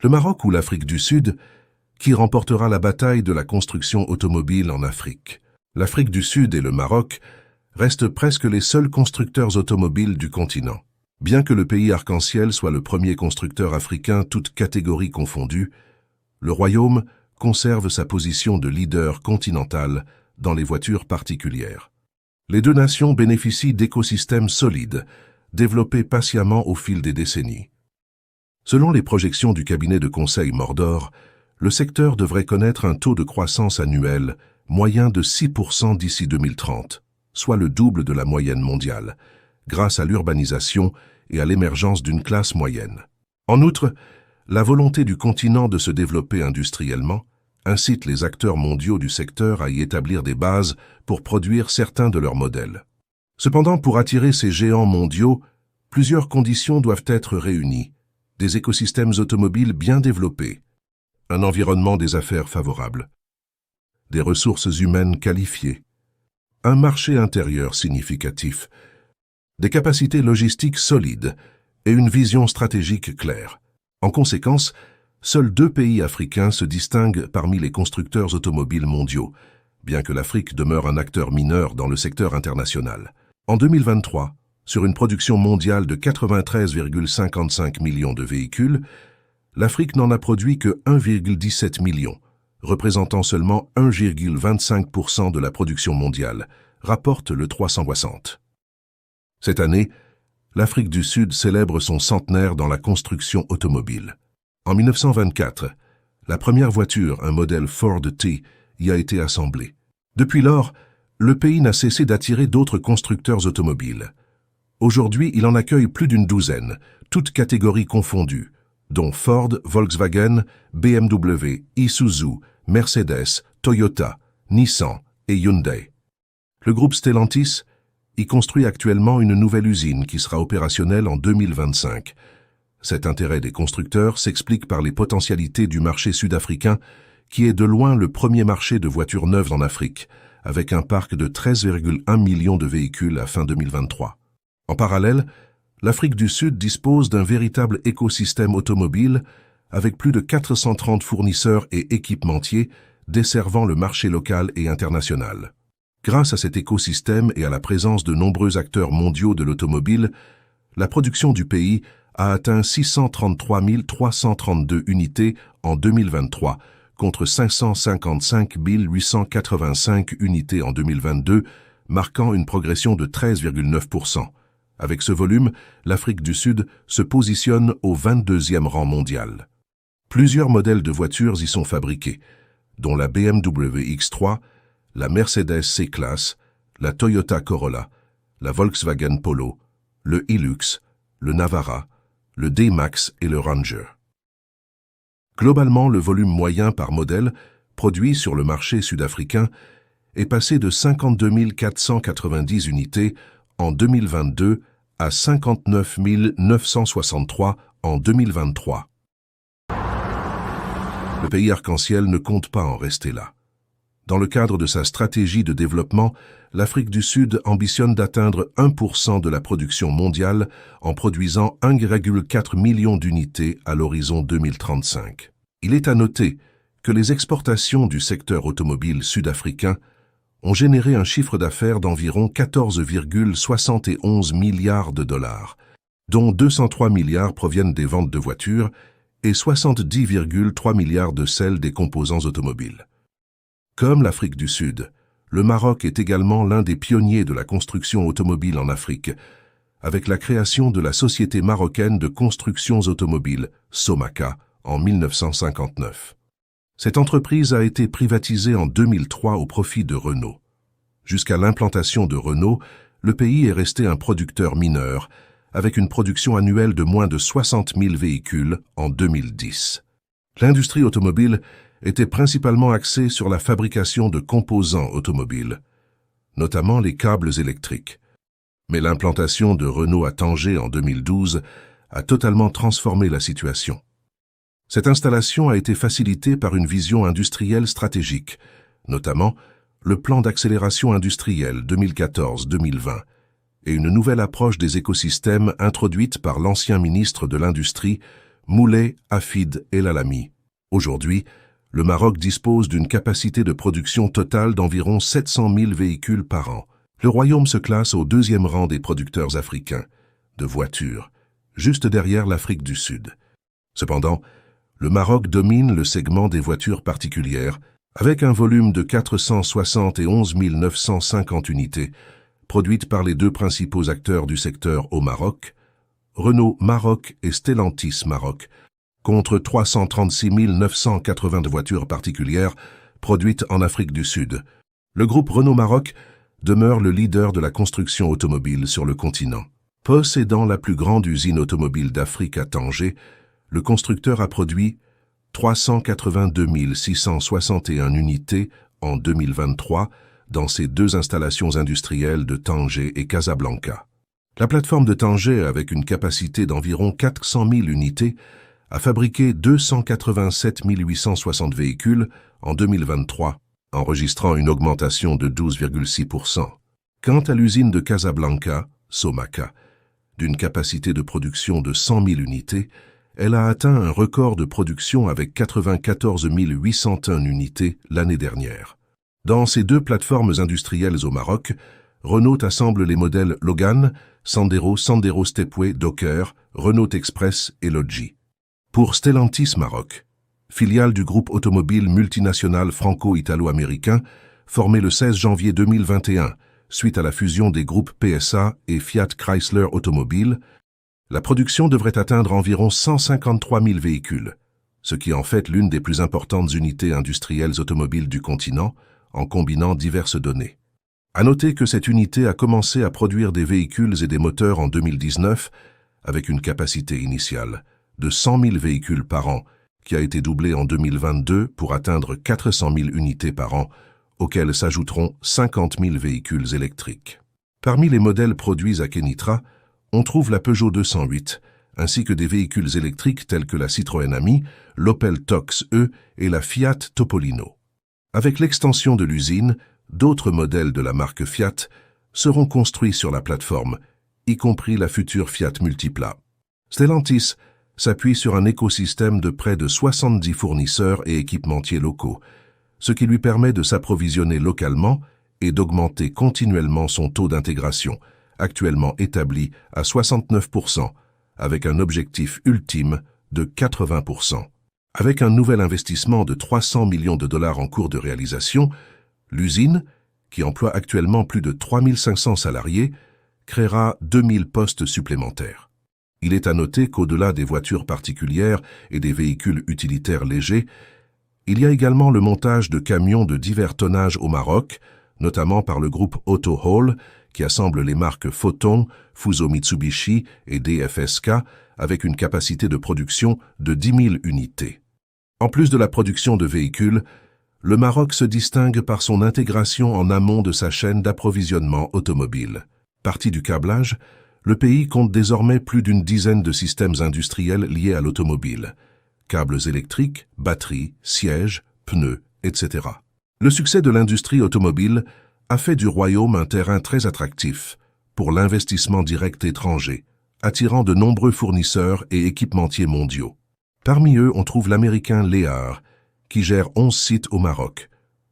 Le Maroc ou l'Afrique du Sud, qui remportera la bataille de la construction automobile en Afrique? L'Afrique du Sud et le Maroc restent presque les seuls constructeurs automobiles du continent. Bien que le pays arc-en-ciel soit le premier constructeur africain, toutes catégories confondues, le Royaume conserve sa position de leader continental dans les voitures particulières. Les deux nations bénéficient d'écosystèmes solides, développés patiemment au fil des décennies. Selon les projections du cabinet de conseil Mordor, le secteur devrait connaître un taux de croissance annuel moyen de 6% d'ici 2030, soit le double de la moyenne mondiale, grâce à l'urbanisation et à l'émergence d'une classe moyenne. En outre, la volonté du continent de se développer industriellement incite les acteurs mondiaux du secteur à y établir des bases pour produire certains de leurs modèles. Cependant, pour attirer ces géants mondiaux, plusieurs conditions doivent être réunies. Des écosystèmes automobiles bien développés, un environnement des affaires favorable, des ressources humaines qualifiées, un marché intérieur significatif, des capacités logistiques solides et une vision stratégique claire. En conséquence, seuls 2 pays africains se distinguent parmi les constructeurs automobiles mondiaux, bien que l'Afrique demeure un acteur mineur dans le secteur international. En 2023, sur une production mondiale de 93,55 millions de véhicules, l'Afrique n'en a produit que 1,17 million, représentant seulement 1,25% de la production mondiale, rapporte le 360. Cette année, l'Afrique du Sud célèbre son centenaire dans la construction automobile. En 1924, la première voiture, un modèle Ford T, y a été assemblée. Depuis lors, le pays n'a cessé d'attirer d'autres constructeurs automobiles. Aujourd'hui, il en accueille plus d'une douzaine, toutes catégories confondues, dont Ford, Volkswagen, BMW, Isuzu, Mercedes, Toyota, Nissan et Hyundai. Le groupe Stellantis y construit actuellement une nouvelle usine qui sera opérationnelle en 2025. Cet intérêt des constructeurs s'explique par les potentialités du marché sud-africain, qui est de loin le premier marché de voitures neuves en Afrique, avec un parc de 13,1 millions de véhicules à fin 2023. En parallèle, l'Afrique du Sud dispose d'un véritable écosystème automobile avec plus de 430 fournisseurs et équipementiers desservant le marché local et international. Grâce à cet écosystème et à la présence de nombreux acteurs mondiaux de l'automobile, la production du pays a atteint 633 332 unités en 2023 contre 555 885 unités en 2022, marquant une progression de 13,9%. Avec ce volume, l'Afrique du Sud se positionne au 22e rang mondial. Plusieurs modèles de voitures y sont fabriqués, dont la BMW X3, la Mercedes C-Class, la Toyota Corolla, la Volkswagen Polo, le Hilux, le Navara, le D-Max et le Ranger. Globalement, le volume moyen par modèle produit sur le marché sud-africain est passé de 52 490 unités en 2022 à 59 963 en 2023. Le pays arc-en-ciel ne compte pas en rester là. Dans le cadre de sa stratégie de développement, l'Afrique du Sud ambitionne d'atteindre 1% de la production mondiale en produisant 1,4 million d'unités à l'horizon 2035. Il est à noter que les exportations du secteur automobile sud-africain ont généré un chiffre d'affaires d'environ 14,71 milliards de dollars, dont 203 milliards proviennent des ventes de voitures et 70,3 milliards de celles des composants automobiles. Comme l'Afrique du Sud, le Maroc est également l'un des pionniers de la construction automobile en Afrique, avec la création de la Société marocaine de constructions automobiles, SOMACA, en 1959. Cette entreprise a été privatisée en 2003 au profit de Renault. Jusqu'à l'implantation de Renault, le pays est resté un producteur mineur, avec une production annuelle de moins de 60 000 véhicules en 2010. L'industrie automobile était principalement axée sur la fabrication de composants automobiles, notamment les câbles électriques. Mais l'implantation de Renault à Tanger en 2012 a totalement transformé la situation. Cette installation a été facilitée par une vision industrielle stratégique, notamment le plan d'accélération industrielle 2014-2020 et une nouvelle approche des écosystèmes introduite par l'ancien ministre de l'Industrie, Moulay, Afid et Lalami. Aujourd'hui, le Maroc dispose d'une capacité de production totale d'environ 700 000 véhicules par an. Le royaume se classe au deuxième rang des producteurs africains de voitures, juste derrière l'Afrique du Sud. Cependant, le Maroc domine le segment des voitures particulières avec un volume de 471 950 unités produites par les deux principaux acteurs du secteur au Maroc, Renault Maroc et Stellantis Maroc, contre 336 980 de voitures particulières produites en Afrique du Sud. Le groupe Renault Maroc demeure le leader de la construction automobile sur le continent. Possédant la plus grande usine automobile d'Afrique à Tanger, le constructeur a produit 382 661 unités en 2023 dans ses deux installations industrielles de Tanger et Casablanca. La plateforme de Tanger, avec une capacité d'environ 400 000 unités, a fabriqué 287 860 véhicules en 2023, enregistrant une augmentation de 12,6%. Quant à l'usine de Casablanca, Somaca, d'une capacité de production de 100 000 unités, elle a atteint un record de production avec 94 801 unités l'année dernière. Dans ces deux plateformes industrielles au Maroc, Renault assemble les modèles Logan, Sandero, Sandero Stepway, Docker, Renault Express et Logi. Pour Stellantis Maroc, filiale du groupe automobile multinational franco-italo-américain, formé le 16 janvier 2021 suite à la fusion des groupes PSA et Fiat Chrysler Automobile, la production devrait atteindre environ 153 000 véhicules, ce qui en fait l'une des plus importantes unités industrielles automobiles du continent, en combinant diverses données. À noter que cette unité a commencé à produire des véhicules et des moteurs en 2019, avec une capacité initiale de 100 000 véhicules par an, qui a été doublée en 2022 pour atteindre 400 000 unités par an, auxquels s'ajouteront 50 000 véhicules électriques. Parmi les modèles produits à Kenitra, on trouve la Peugeot 208, ainsi que des véhicules électriques tels que la Citroën Ami, l'Opel Tox E et la Fiat Topolino. Avec l'extension de l'usine, d'autres modèles de la marque Fiat seront construits sur la plateforme, y compris la future Fiat Multipla. Stellantis s'appuie sur un écosystème de près de 70 fournisseurs et équipementiers locaux, ce qui lui permet de s'approvisionner localement et d'augmenter continuellement son taux d'intégration, actuellement établi à 69%, avec un objectif ultime de 80%. Avec un nouvel investissement de 300 millions de dollars en cours de réalisation, l'usine, qui emploie actuellement plus de 3500 salariés, créera 2000 postes supplémentaires. Il est à noter qu'au-delà des voitures particulières et des véhicules utilitaires légers, il y a également le montage de camions de divers tonnages au Maroc, notamment par le groupe Auto Hall, qui assemble les marques Foton, Fuso Mitsubishi et DFSK, avec une capacité de production de 10 000 unités. En plus de la production de véhicules, le Maroc se distingue par son intégration en amont de sa chaîne d'approvisionnement automobile. Parti du câblage, le pays compte désormais plus d'une dizaine de systèmes industriels liés à l'automobile. Câbles électriques, batteries, sièges, pneus, etc. Le succès de l'industrie automobile a fait du royaume un terrain très attractif pour l'investissement direct étranger, attirant de nombreux fournisseurs et équipementiers mondiaux. Parmi eux, on trouve l'américain Lear, qui gère 11 sites au Maroc.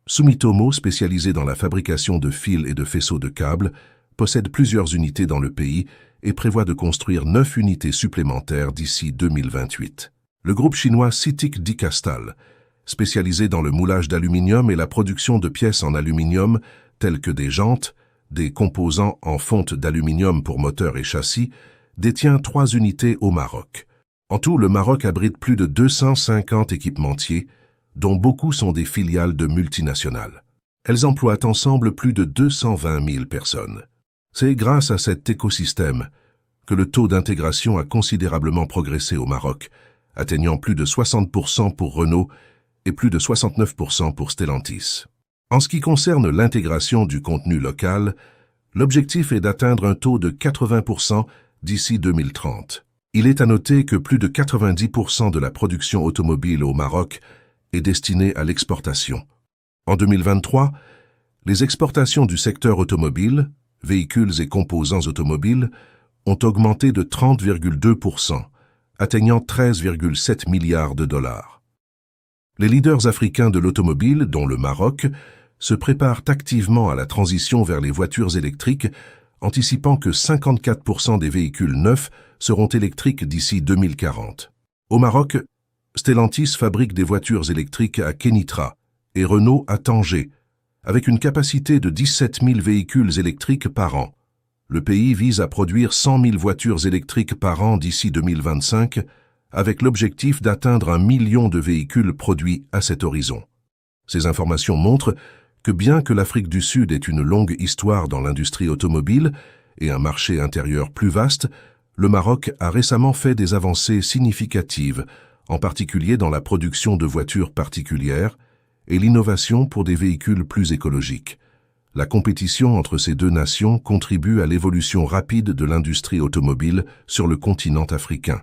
Sumitomo, spécialisé dans la fabrication de fils et de faisceaux de câbles, possède plusieurs unités dans le pays et prévoit de construire 9 unités supplémentaires d'ici 2028. Le groupe chinois CITIC Dicastal, spécialisé dans le moulage d'aluminium et la production de pièces en aluminium telles que des jantes, des composants en fonte d'aluminium pour moteurs et châssis, détient 3 unités au Maroc. En tout, le Maroc abrite plus de 250 équipementiers, dont beaucoup sont des filiales de multinationales. Elles emploient ensemble plus de 220 000 personnes. C'est grâce à cet écosystème que le taux d'intégration a considérablement progressé au Maroc, atteignant plus de 60% pour Renault et plus de 69% pour Stellantis. En ce qui concerne l'intégration du contenu local, l'objectif est d'atteindre un taux de 80% d'ici 2030. Il est à noter que plus de 90% de la production automobile au Maroc est destinée à l'exportation. En 2023, les exportations du secteur automobile, véhicules et composants automobiles, ont augmenté de 30,2%, atteignant 13,7 milliards de dollars. Les leaders africains de l'automobile, dont le Maroc, se préparent activement à la transition vers les voitures électriques, anticipant que 54% des véhicules neufs seront électriques d'ici 2040. Au Maroc, Stellantis fabrique des voitures électriques à Kenitra et Renault à Tanger, avec une capacité de 17 000 véhicules électriques par an. Le pays vise à produire 100 000 voitures électriques par an d'ici 2025, avec l'objectif d'atteindre 1 million de véhicules produits à cet horizon. Ces informations montrent que bien que l'Afrique du Sud ait une longue histoire dans l'industrie automobile et un marché intérieur plus vaste, le Maroc a récemment fait des avancées significatives, en particulier dans la production de voitures particulières et l'innovation pour des véhicules plus écologiques. La compétition entre ces deux nations contribue à l'évolution rapide de l'industrie automobile sur le continent africain.